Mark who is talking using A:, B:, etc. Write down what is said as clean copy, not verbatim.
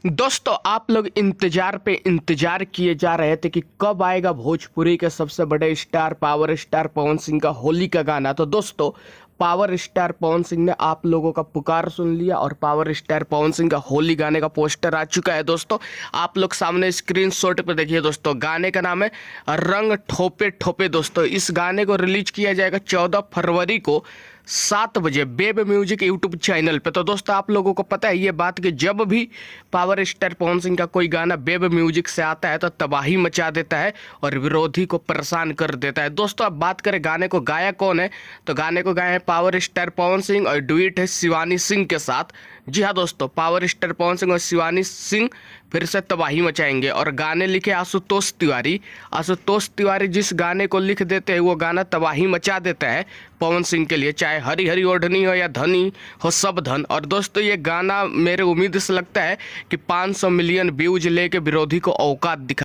A: दोस्तों आप लोग इंतजार पे इंतजार किए जा रहे थे कि कब आएगा भोजपुरी के सबसे बड़े star power star Pawan Singh का होली का गाना। तो दोस्तों पावर स्टार पवन सिंह ने आप लोगों का पुकार सुन लिया और पावर स्टार पवन सिंह का होली गाने का पोस्टर आ चुका है। दोस्तों आप लोग सामने स्क्रीनशॉट पे देखिए। दोस्तों गाने का नाम है रंग ठोपे ठोपे। दोस्तों इस गाने को रिलीज किया जाएगा 14 फरवरी को 7 बजे बेब म्यूजिक यूट्यूब चैनल पे। तो दोस्तों आप लोगों को पता है ये बात कि जब भी पावर स्टार पवन सिंह का कोई गाना बेब म्यूजिक से आता है तो तबाही मचा देता है और विरोधी को परेशान कर देता है। दोस्तों अब बात करें गाने को गाया कौन है, तो गाने को गाए हैं पावर स्टार पवन सिंह और डुएट है शिवानी सिंह के साथ। जी हाँ दोस्तों, पावर स्टार पवन सिंह और शिवानी सिंह फिर से तबाही मचाएंगे। और गाने लिखे आशुतोष तिवारी। आशुतोष तिवारी जिस गाने को लिख देते हैं वो गाना तबाही मचा देता है पवन सिंह के लिए, चाहे हरी हरी ओढ़नी हो या धनी हो सब धन। और दोस्तों ये गाना मेरे उम्मीद से लगता है कि 500 मिलियन व्यूज लेके विरोधी को औकात दिखा